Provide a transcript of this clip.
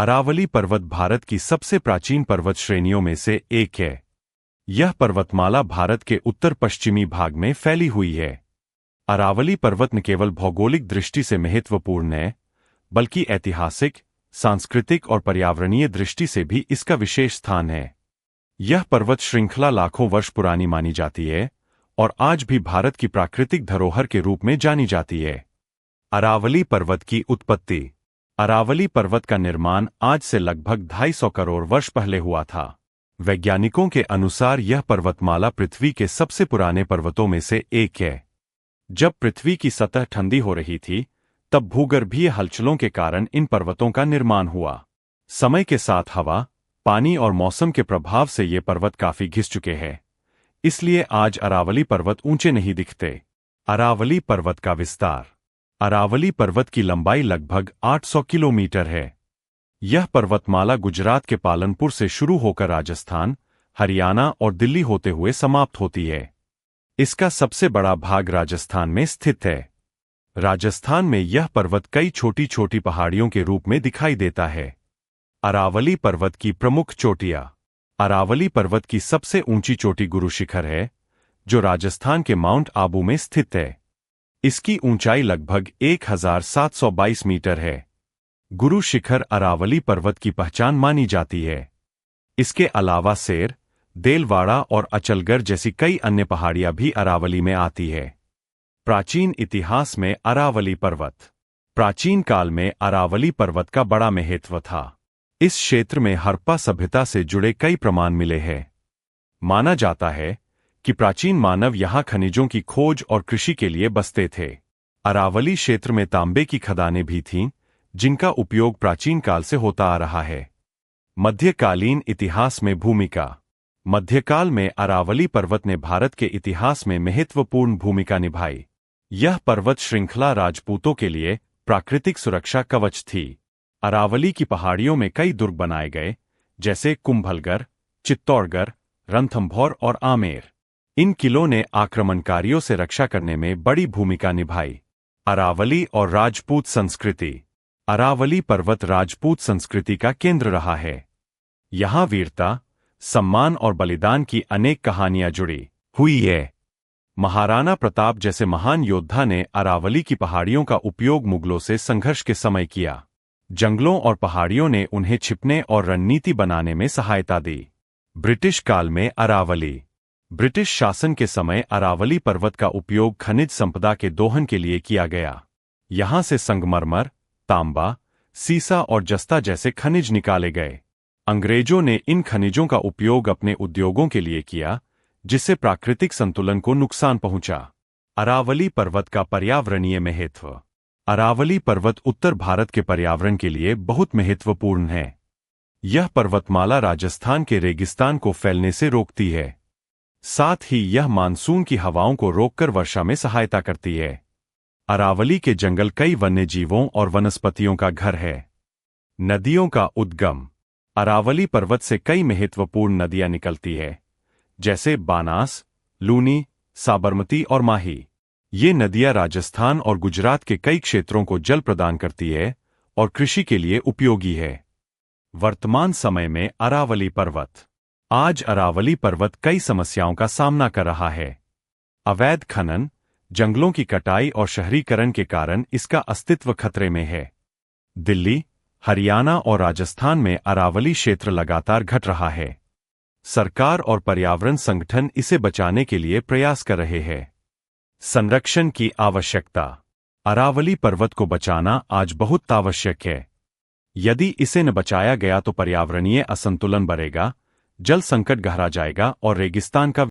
अरावली पर्वत भारत की सबसे प्राचीन पर्वत श्रेणियों में से एक है। यह पर्वतमाला भारत के उत्तर पश्चिमी भाग में फैली हुई है। अरावली पर्वत न केवल भौगोलिक दृष्टि से महत्वपूर्ण है, बल्कि ऐतिहासिक, सांस्कृतिक और पर्यावरणीय दृष्टि से भी इसका विशेष स्थान है। यह पर्वत श्रृंखला लाखों वर्ष पुरानी मानी जाती है और आज भी भारत की प्राकृतिक धरोहर के रूप में जानी जाती है। अरावली पर्वत की उत्पत्ति। अरावली पर्वत का निर्माण आज से लगभग 250 करोड़ वर्ष पहले हुआ था। वैज्ञानिकों के अनुसार यह पर्वतमाला पृथ्वी के सबसे पुराने पर्वतों में से एक है। जब पृथ्वी की सतह ठंडी हो रही थी, तब भूगर्भीय हलचलों के कारण इन पर्वतों का निर्माण हुआ। समय के साथ हवा, पानी और मौसम के प्रभाव से ये पर्वत काफी घिस चुके हैं। इसलिए आज अरावली पर्वत ऊंचे नहीं दिखते। अरावली पर्वत का विस्तार। अरावली पर्वत की लंबाई लगभग 800 किलोमीटर है। यह पर्वतमाला गुजरात के पालनपुर से शुरू होकर राजस्थान, हरियाणा और दिल्ली होते हुए समाप्त होती है। इसका सबसे बड़ा भाग राजस्थान में स्थित है। राजस्थान में यह पर्वत कई छोटी छोटी पहाड़ियों के रूप में दिखाई देता है। अरावली पर्वत की प्रमुख चोटियां। अरावली पर्वत की सबसे ऊंची चोटी गुरु शिखर है, जो राजस्थान के माउंट आबू में स्थित है। इसकी ऊंचाई लगभग 1722 मीटर है। गुरु शिखर अरावली पर्वत की पहचान मानी जाती है। इसके अलावा सेर, देलवाड़ा और अचलगढ़ जैसी कई अन्य पहाड़ियां भी अरावली में आती है। प्राचीन इतिहास में अरावली पर्वत। प्राचीन काल में अरावली पर्वत का बड़ा महत्व था। इस क्षेत्र में हड़प्पा सभ्यता से जुड़े कई प्रमाण मिले हैं। माना जाता है कि प्राचीन मानव यहां खनिजों की खोज और कृषि के लिए बसते थे। अरावली क्षेत्र में तांबे की खदानें भी थीं, जिनका उपयोग प्राचीन काल से होता आ रहा है। मध्यकालीन इतिहास में भूमिका। मध्यकाल में अरावली पर्वत ने भारत के इतिहास में महत्वपूर्ण भूमिका निभाई। यह पर्वत श्रृंखला राजपूतों के लिए प्राकृतिक सुरक्षा कवच थी। अरावली की पहाड़ियों में कई दुर्ग बनाए गए, जैसे कुंभलगढ़, चित्तौड़गढ़, रणथंभौर और आमेर। इन किलों ने आक्रमणकारियों से रक्षा करने में बड़ी भूमिका निभाई। अरावली और राजपूत संस्कृति। अरावली पर्वत राजपूत संस्कृति का केंद्र रहा है। यहां वीरता, सम्मान और बलिदान की अनेक कहानियां जुड़ी हुई है। महाराणा प्रताप जैसे महान योद्धा ने अरावली की पहाड़ियों का उपयोग मुगलों से संघर्ष के समय किया। जंगलों और पहाड़ियों ने उन्हें छिपने और रणनीति बनाने में सहायता दी। ब्रिटिश काल में अरावली। ब्रिटिश शासन के समय अरावली पर्वत का उपयोग खनिज संपदा के दोहन के लिए किया गया। यहां से संगमरमर, तांबा, सीसा और जस्ता जैसे खनिज निकाले गए। अंग्रेजों ने इन खनिजों का उपयोग अपने उद्योगों के लिए किया, जिससे प्राकृतिक संतुलन को नुकसान पहुंचा। अरावली पर्वत का पर्यावरणीय महत्व। अरावली पर्वत उत्तर भारत के पर्यावरण के लिए बहुत महत्वपूर्ण है। यह पर्वतमाला राजस्थान के रेगिस्तान को फैलने से रोकती है। साथ ही यह मानसून की हवाओं को रोककर वर्षा में सहायता करती है। अरावली के जंगल कई वन्य जीवों और वनस्पतियों का घर है। नदियों का उद्गम। अरावली पर्वत से कई महत्वपूर्ण नदियां निकलती है, जैसे बानास, लूनी, साबरमती और माही। ये नदियां राजस्थान और गुजरात के कई क्षेत्रों को जल प्रदान करती है और कृषि के लिए उपयोगी है। वर्तमान समय में अरावली पर्वत। आज अरावली पर्वत कई समस्याओं का सामना कर रहा है। अवैध खनन, जंगलों की कटाई और शहरीकरण के कारण इसका अस्तित्व खतरे में है। दिल्ली, हरियाणा और राजस्थान में अरावली क्षेत्र लगातार घट रहा है। सरकार और पर्यावरण संगठन इसे बचाने के लिए प्रयास कर रहे हैं। संरक्षण की आवश्यकता। अरावली पर्वत को बचाना आज बहुत आवश्यक है। यदि इसे न बचाया गया तो पर्यावरणीय असंतुलन बढ़ेगा, जल संकट गहरा जाएगा और रेगिस्तान का